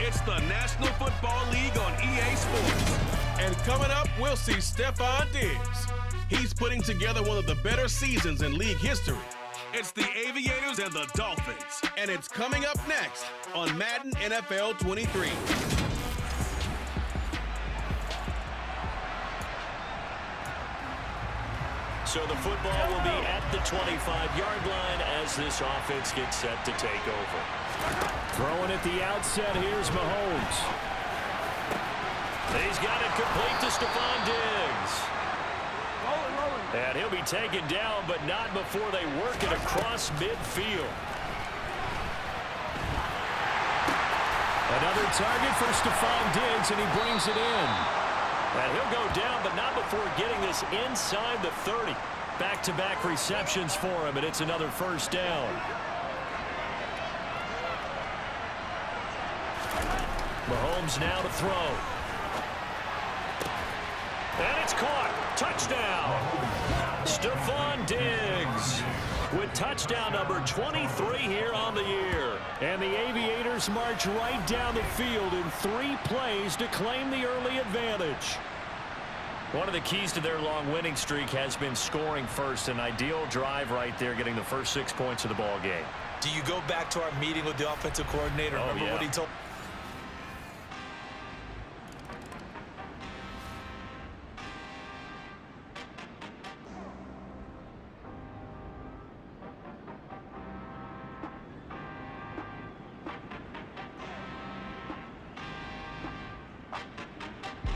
It's the National Football League on EA Sports. And coming up, we'll see Stephon Diggs. He's putting together one of the better seasons in league history. It's the Aviators and the Dolphins. And it's coming up next on Madden NFL 23. So the football will be at the 25-yard line as this offense gets set to take over. Throwing at the outset, here's Mahomes. He's got it complete to Stephon Diggs. And he'll be taken down, but not before they work it across midfield. Another target for Stephon Diggs, and he brings it in. And he'll go down, but not before getting this inside the 30. Back-to-back receptions for him, and it's another first down. Mahomes now to throw. And it's caught. Touchdown. Stephon Diggs with touchdown number 23 here on the year. And the Aviators march right down the field in 3 plays to claim the early advantage. One of the keys to their long winning streak has been scoring first. An ideal drive right there, getting the first 6 points of the ball game. Do you go back to our meeting with the offensive coordinator? Remember what he told?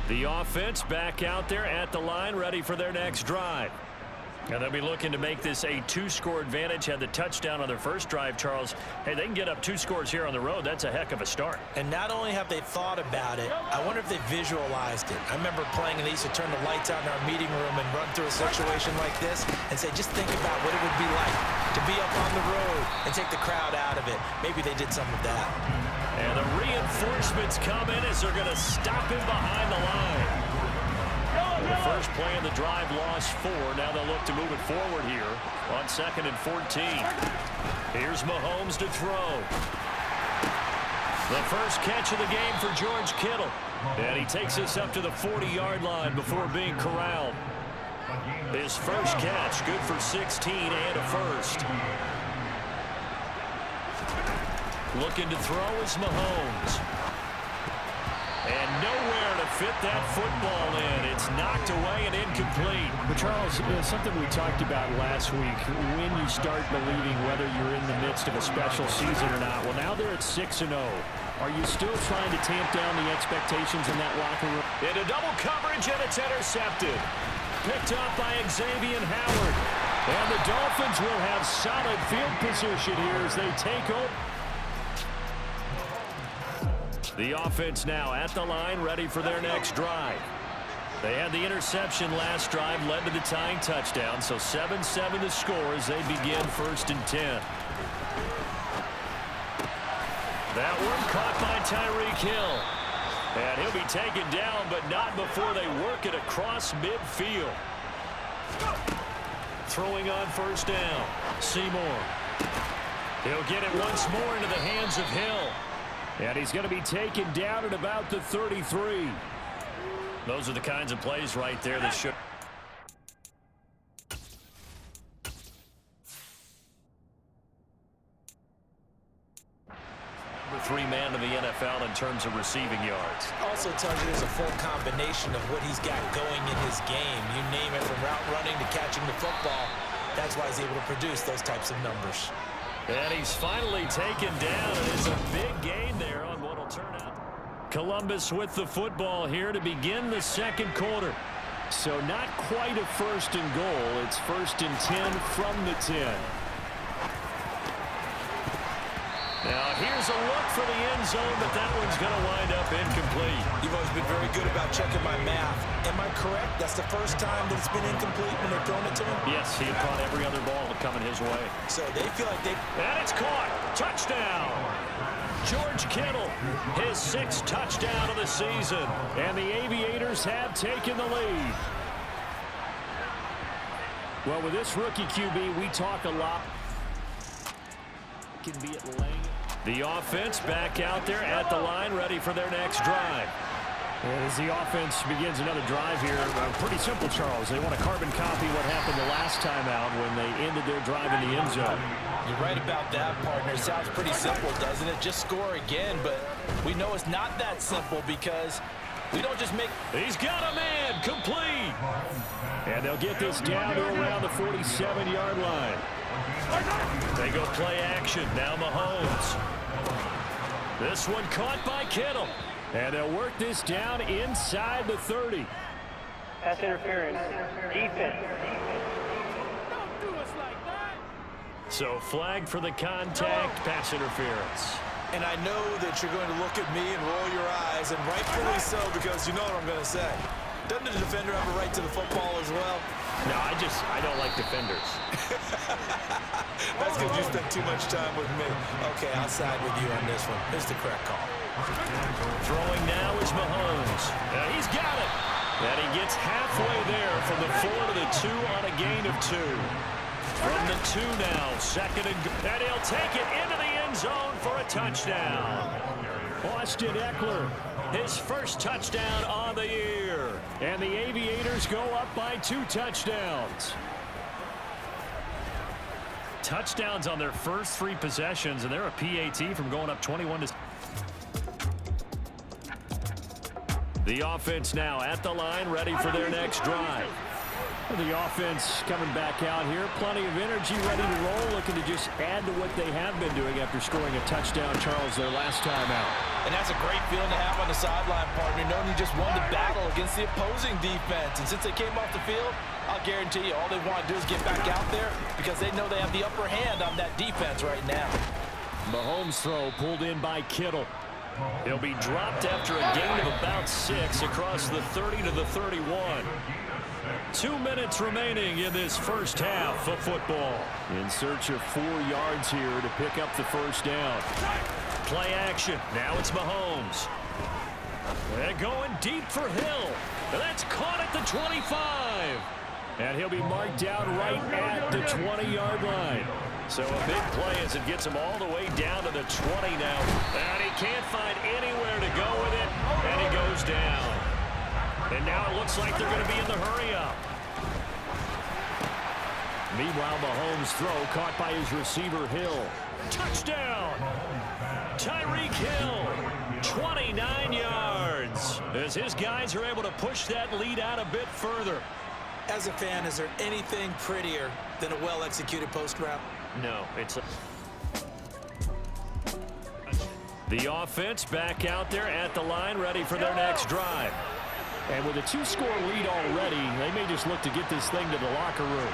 The offense back out there at the line, ready for their next drive. And they'll be looking to make this a 2-score advantage. Had the touchdown on their first drive, Charles. Hey, they can get up 2 scores here on the road. That's a heck of a start. And not only have they thought about it, I wonder if they visualized it. I remember playing, and they used to turn the lights out in our meeting room and run through a situation like this and say, just think about what it would be like to be up on the road and take the crowd out of it. Maybe they did some of that. And the reinforcements come in as they're going to stop him behind the line. The first play of the drive lost 4. Now they'll look to move it forward here on 2nd and 14. Here's Mahomes to throw. The first catch of the game for George Kittle. And he takes us up to the 40-yard line before being corralled. His first catch, good for 16 and a first. Looking to throw is Mahomes. And nowhere to fit that football in. It's knocked away and incomplete. But Charles, something we talked about last week, when you start believing whether you're in the midst of a special season or not. Well, now they're at 6-0. Are you still trying to tamp down the expectations in that locker room? Into double coverage, and it's intercepted. Picked up by Xavier Howard. And the Dolphins will have solid field position here as they take over. The offense now at the line, ready for their next drive. They had the interception last drive, led to the tying touchdown, so 7-7 to score as they begin 1st and 10. That one caught by Tyreek Hill. And he'll be taken down, but not before they work it across midfield. Throwing on 1st down, Seymour. He'll get it once more into the hands of Hill. And he's going to be taken down at about the 33. Those are the kinds of plays right there that should. Number 3 man in the NFL in terms of receiving yards. Also tells you there's a full combination of what he's got going in his game. You name it, from route running to catching the football. That's why he's able to produce those types of numbers. And he's finally taken down, and it's a big gain there on what will turn out. Columbus with the football here to begin the 2nd quarter. So not quite a 1st and goal. It's 1st and 10 from the 10. Now here's a look for the end zone, but that one's going to wind up incomplete. You've always been very good about checking my math. Am I correct? That's the first time that it's been incomplete when they've thrown it to him? Yes, he had caught every other ball coming his way. So they feel like they... And it's caught. Touchdown. George Kittle, his 6th touchdown of the season. And the Aviators have taken the lead. Well, with this rookie QB, we talk a lot. Can be at lane. The offense back out there at the line, ready for their next drive. As the offense begins another drive here, pretty simple, Charles. They want to carbon copy what happened the last time out when they ended their drive in the end zone. You're right about that, partner. Sounds pretty simple, doesn't it? Just score again, but we know it's not that simple because we don't just make... He's got a man, complete. And they'll get this down to around the 47-yard line. They go play action. Now Mahomes. This one caught by Kittle. And they'll work this down inside the 30. Pass interference. Defense. Don't do us like that. So flag for the contact, pass interference. And I know that you're going to look at me and roll your eyes, and rightfully so, because you know what I'm going to say. Doesn't the defender have a right to the football as well? No, I don't like defenders. That's because you spent too much time with me. Okay, I'll side with you on this one. It's the correct call. Throwing now is Mahomes. He's got it. And he gets halfway there from the 4 to the 2 on a gain of 2. From the 2 now, second and he'll take it into the end zone for a touchdown. Austin Eckler, his first touchdown on the year. And the Aviators go up by 2 touchdowns. Touchdowns on their first 3 possessions, and they're a PAT from going up 21 to... The offense now at the line, ready for their next drive. The offense coming back out here. Plenty of energy, ready to roll, looking to just add to what they have been doing after scoring a touchdown, Charles, their last time out. And that's a great feeling to have on the sideline, partner, knowing you just won the battle against the opposing defense. And since they came off the field, I'll guarantee you all they want to do is get back out there because they know they have the upper hand on that defense right now. Mahomes' throw pulled in by Kittle. He'll be dropped after a gain of about 6 across the 30 to the 31. 2 minutes remaining in this first half of football. In search of 4 yards here to pick up the first down. Play action. Now it's Mahomes. They're going deep for Hill. That's caught at the 25. And he'll be marked down right at the 20-yard line. So a big play as it gets him all the way down to the 20 now. And he can't find anywhere to go with it. And he goes down. And now it looks like they're going to be in the hurry-up. Meanwhile, Mahomes' throw caught by his receiver, Hill. Touchdown! Tyreek Hill, 29 yards. As his guys are able to push that lead out a bit further. As a fan, is there anything prettier than a well-executed post route? No, it's a... The offense back out there at the line, ready for their next drive. And with a 2-score lead already, they may just look to get this thing to the locker room.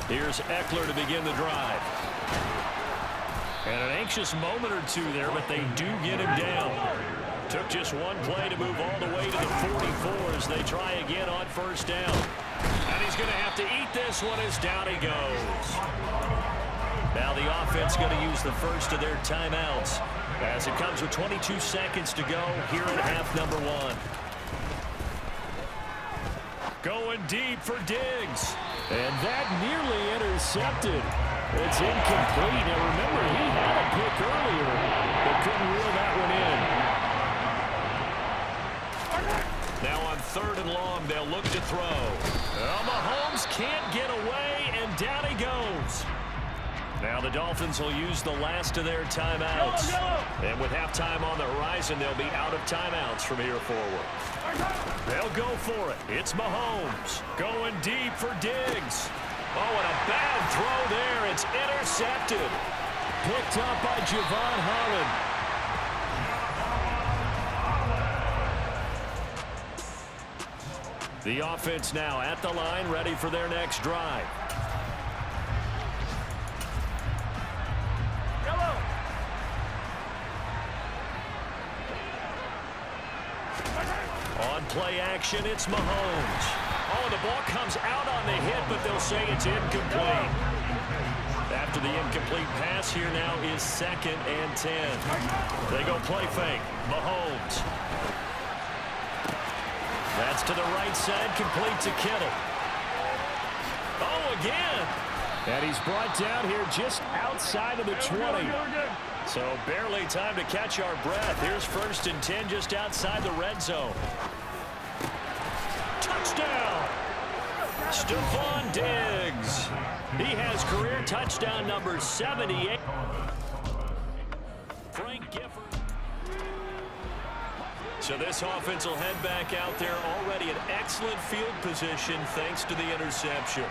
Here's Eckler to begin the drive. And an anxious moment or two there, but they do get him down. Took just one play to move all the way to the 44 as they try again on first down. And he's going to have to eat this one as down he goes. Now the offense going to use the first of their timeouts as it comes with 22 seconds to go here in half number 1. Going deep for Diggs. And that nearly intercepted. It's incomplete. Now remember, he had a pick earlier, but couldn't reel that one in. Now on 3rd and long, they'll look to throw. Mahomes can't get away, and down he goes. Now the Dolphins will use the last of their timeouts. And with halftime on the horizon, they'll be out of timeouts from here forward. They'll go for it. It's Mahomes going deep for Diggs. Oh, and a bad throw there. It's intercepted. Picked up by Javon Holland. The offense now at the line, ready for their next drive. On play action, it's Mahomes. Oh, the ball comes out on the hit, but they'll say it's incomplete. After the incomplete pass, here now is 2nd and 10. They go play fake. Mahomes. That's to the right side, complete to Kittle. Oh, again. And he's brought down here just outside of the 20. So barely time to catch our breath. Here's 1st and 10 just outside the red zone. Touchdown! Stephon Diggs. He has career touchdown number 78. Frank Gifford. So this offense will head back out there, already in excellent field position thanks to the interception.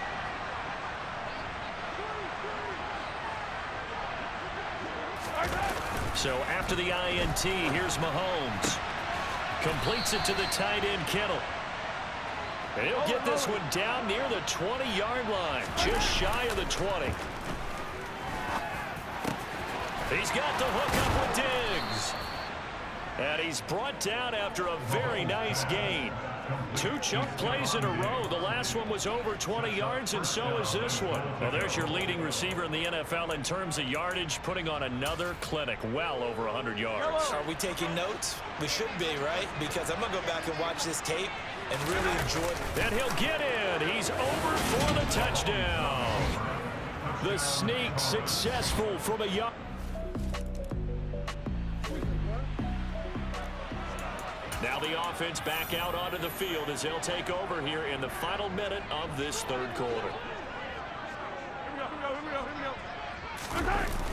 So after the INT, here's Mahomes. Completes it to the tight end, Kittle. And he'll get this one down near the 20-yard line, just shy of the 20. He's got the hook up with Diggs. And he's brought down after a very nice gain. 2 chunk plays in a row. The last one was over 20 yards, and so is this one. Well, there's your leading receiver in the NFL in terms of yardage, putting on another clinic, well over 100 yards. Are we taking notes? We should be, right? Because I'm going to go back and watch this tape and really enjoy it. And he'll get in. He's over for the touchdown. The sneak successful from a yard. Now the offense back out onto the field as they'll take over here in the final minute of this 3rd quarter.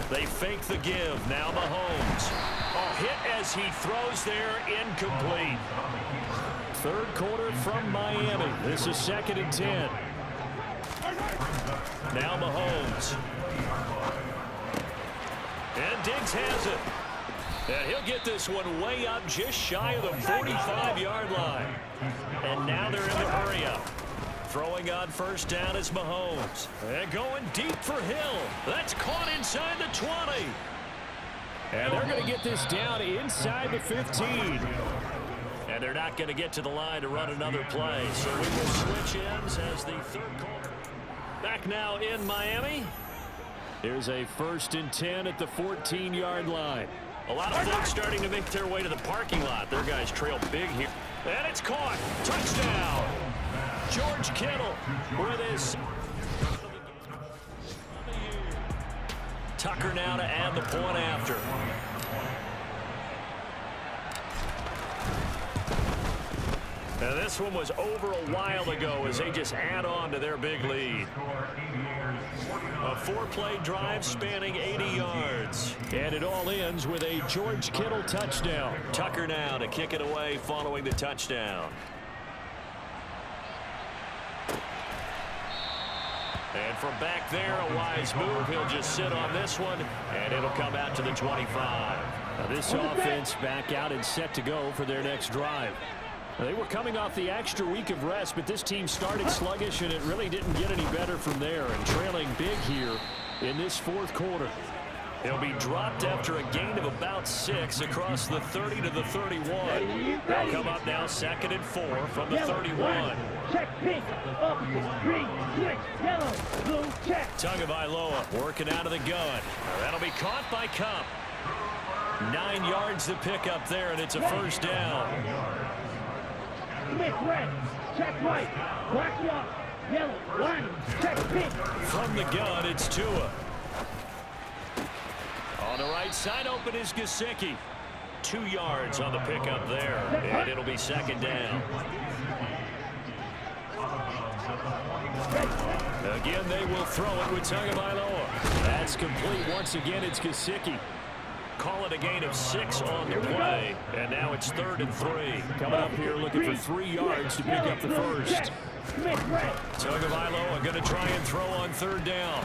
They fake the give. Now Mahomes. A hit as he throws there, incomplete. 3rd quarter from Miami. This is 2nd and 10. Now Mahomes. And Diggs has it. And he'll get this one way up just shy of the 45-yard line. And now they're in the hurry-up. Throwing on 1st down is Mahomes. And going deep for Hill. That's caught inside the 20. And they're going to get this down inside the 15. And they're not going to get to the line to run another play. So we will switch ends as the 3rd quarter. Back now in Miami. Here's a 1st and 10 at the 14-yard line. A lot of folks starting to make their way to the parking lot. Their guys trail big here. And it's caught. Touchdown. George Kittle with his. Tucker now to add the point after. Now this one was over a while ago as they just add on to their big lead. A 4-play drive spanning 80 yards. And it all ends with a George Kittle touchdown. Tucker now to kick it away following the touchdown. And from back there, a wise move. He'll just sit on this one, and it'll come out to the 25. Now this offense back out and set to go for their next drive. They were coming off the extra week of rest, but this team started sluggish, and it really didn't get any better from there. And trailing big here in this 4th quarter. He'll be dropped after a gain of about 6 across the 30 to the 31. They'll come up now 2nd and 4 from the 31. Check pink, up, green, switch, yellow, blue, check. Tagovailoa working out of the gun. That'll be caught by Cup. 9 yards to pick up there, and it's a 1st down. Smith red, check white, black lock, yellow, one, check pink. From the gun, it's Tua. On the right side, open is Gesicki. 2 yards on the pickup there, and it'll be 2nd down. Again, they will throw it with Tagovailoa. That's complete. Once again, it's Gesicki. Call it a gain of 6 on the play. And now it's 3rd and 3. Coming up here looking for 3 yards to pick up the 1st. Tagovailoa going to try and throw on 3rd down.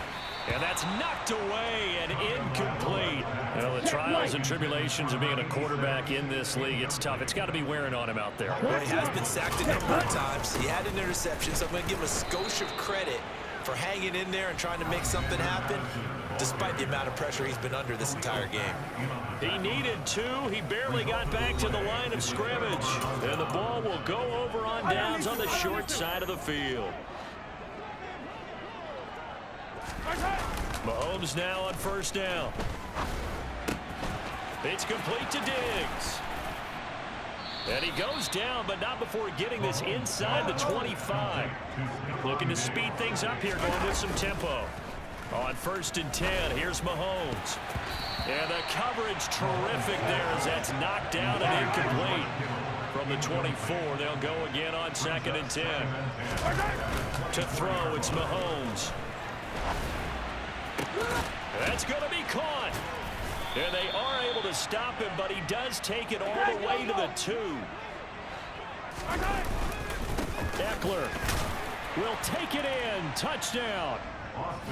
And that's knocked away and incomplete. Well, the trials and tribulations of being a quarterback in this league, it's tough. It's got to be wearing on him out there. Well, he has been sacked a number of times. He had an interception, so I'm going to give him a skosh of credit for hanging in there and trying to make something happen, despite the amount of pressure he's been under this entire game. He needed 2. He barely got back to the line of scrimmage. And the ball will go over on downs on the short side of the field. Mahomes now on 1st down. It's complete to Diggs. And he goes down, but not before getting this inside the 25. Looking to speed things up here, going with some tempo. On 1st and 10, here's Mahomes. And the coverage terrific there as that's knocked down and incomplete. From the 24, they'll go again on 2nd and 10. To throw, it's Mahomes. That's going to be caught. And they are able to stop him, but he does take it all the way to the 2. Eckler will take it in. Touchdown.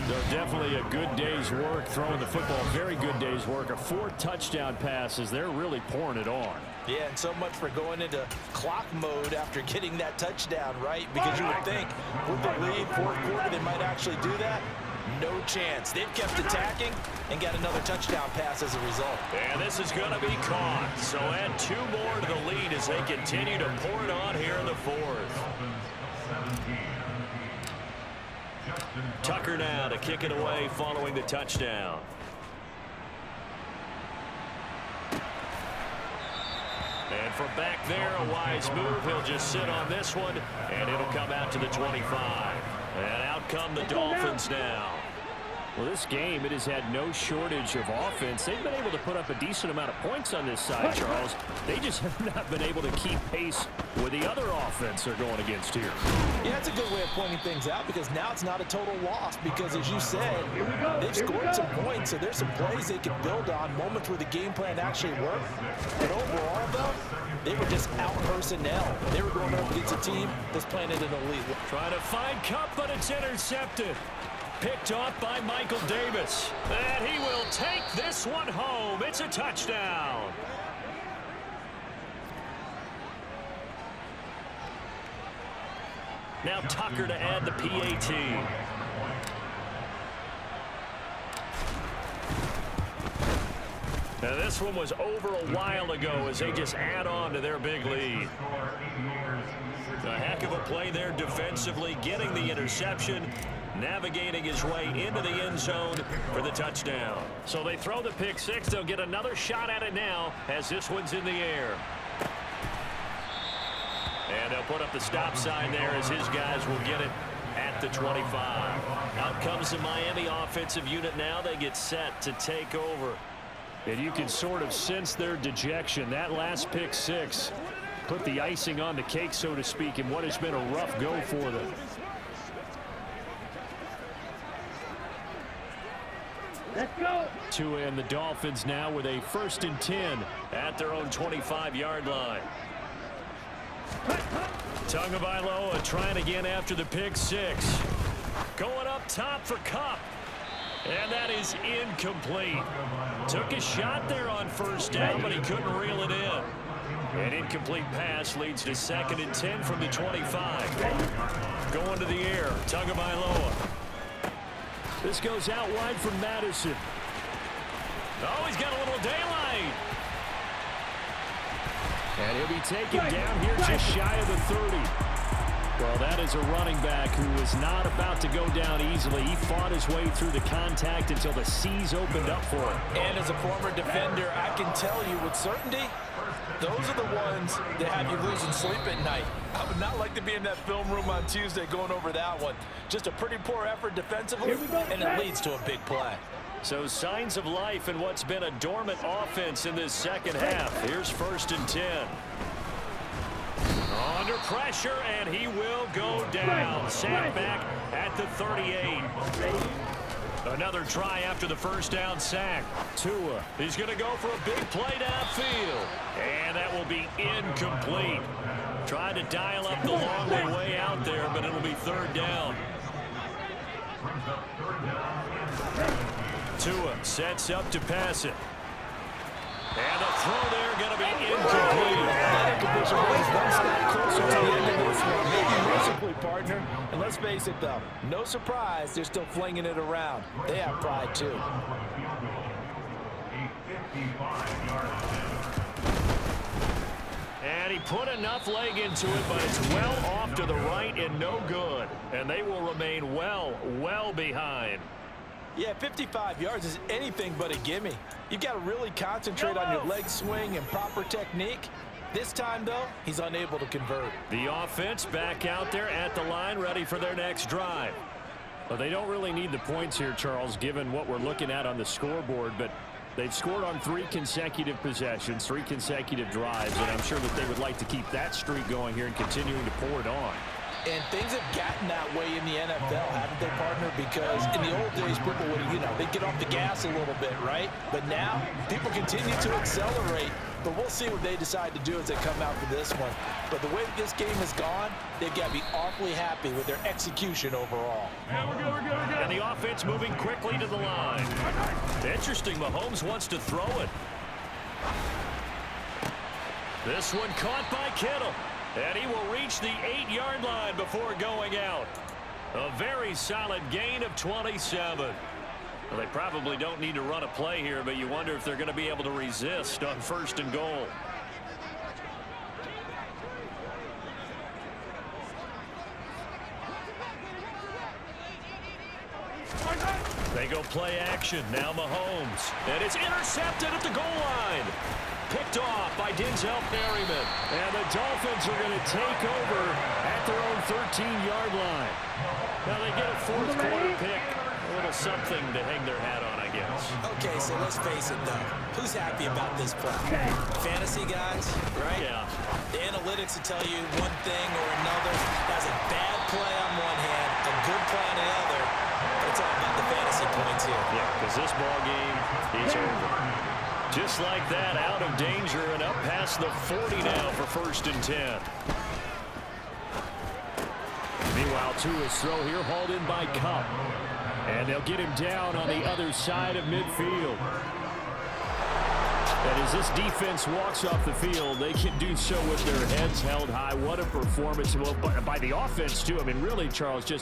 They're definitely a good day's work throwing the football. Very good day's work. 4 touchdown passes. They're really pouring it on. Yeah, and so much for going into clock mode after getting that touchdown, right? Because you would think with the lead, 4th quarter, they might actually do that. No chance. They've kept attacking and got another touchdown pass as a result. And this is going to be caught. So add 2 more to the lead as they continue to pour it on here in the 4th. Tucker now to kick it away following the touchdown. And from back there, a wise move. He'll just sit on this one, and it'll come out to the 25. And out come the Dolphins now. Well, this game, it has had no shortage of offense. They've been able to put up a decent amount of points on this side, Charles. They just have not been able to keep pace with the other offense they're going against here. Yeah, it's a good way of pointing things out because now it's not a total loss because, as you said, they've scored some points, so there's some plays they can build on, moments where the game plan actually worked. But overall, though, they were just out personnel. They were going up against a team that's playing at an elite. Trying to find Cup, but it's intercepted. Picked off by Michael Davis. And he will take this one home. It's a touchdown. Now Tucker to add the PAT. Now this one was over a while ago as they just add on to their big lead. A heck of a play there defensively, getting the interception, navigating his way into the end zone for the touchdown. So they throw the pick 6. They'll get another shot at it now as this one's in the air. And they'll put up the stop sign there as his guys will get it at the 25. Out comes the Miami offensive unit now. They get set to take over. And you can sort of sense their dejection. That last pick 6 put the icing on the cake, so to speak, in what has been a rough go for them. Let's go. Tua and the Dolphins now with a 1st and 10 at their own 25-yard line. Tagovailoa trying again after the pick 6. Going up top for Kupp. And that is incomplete. Took a shot there on 1st down, but he couldn't reel it in. An incomplete pass leads to 2nd and 10 from the 25. Going to the air, Tagovailoa. This goes out wide from Madison. Oh, he's got a little daylight. And he'll be taken down here just shy of the 30. Well, that is a running back who was not about to go down easily. He fought his way through the contact until the seas opened up for him. And as a former defender, I can tell you with certainty, those are the ones that have you losing sleep at night. I would not like to be in that film room on Tuesday going over that one. Just a pretty poor effort defensively, and it leads to a big play. So signs of life in what's been a dormant offense in this second half. Here's 1st and 10. Under pressure, and he will go down. Sacked back at the 38. Another try after the 1st down sack. Tua, he's going to go for a big play downfield. And that will be incomplete. Tried to dial up the long way out there, but it'll be 3rd down. Tua sets up to pass it. And the throw there going to be incomplete. One step closer to the end of this one. Maybe mercifully, partner. And let's face it, though, no surprise they're still flinging it around. They have pride, too. And he put enough leg into it, but it's well off to the right and no good. And they will remain well behind. Yeah, 55 yards is anything but a gimme. You've got to really concentrate on your leg swing and proper technique. This time, though, he's unable to convert. The offense back out there at the line, ready for their next drive. Well, they don't really need the points here, Charles, given what we're looking at on the scoreboard, but They've scored on 3 consecutive possessions, 3 consecutive drives, and I'm sure that they would like to keep that streak going here and continuing to pour it on. And things have gotten that way in the NFL, haven't they, partner? Because in the old days, people would, they'd get off the gas a little bit, right? But now, people continue to accelerate. But we'll see what they decide to do as they come out for this one. But the way that this game has gone, they've got to be awfully happy with their execution overall. Yeah, we're good. And the offense moving quickly to the line. Interesting, Mahomes wants to throw it. This one caught by Kittle. And he will reach the 8-yard line before going out. A very solid gain of 27. Well, they probably don't need to run a play here, but you wonder if they're going to be able to resist on 1st and goal. They go play action. Now Mahomes. And it's intercepted at the goal line. Picked off by Denzel Perryman. And the Dolphins are going to take over at their own 13-yard line. Now they get a 4th quarter pick. A little something to hang their hat on, I guess. Okay, so let's face it, though. Who's happy about this play? Fantasy guys, right? Yeah. The analytics will tell you one thing or another. That's a bad play on one hand, a good play on the other. But it's all about the fantasy points here. Yeah, because this ball game is over. Just like that, out of danger and up past the 40 now for 1st and 10. Meanwhile, Tua's throw here hauled in by Cup. And they'll get him down on the other side of midfield. And as this defense walks off the field, they can do so with their heads held high. What a performance by the offense, too. I mean, really, Charles, just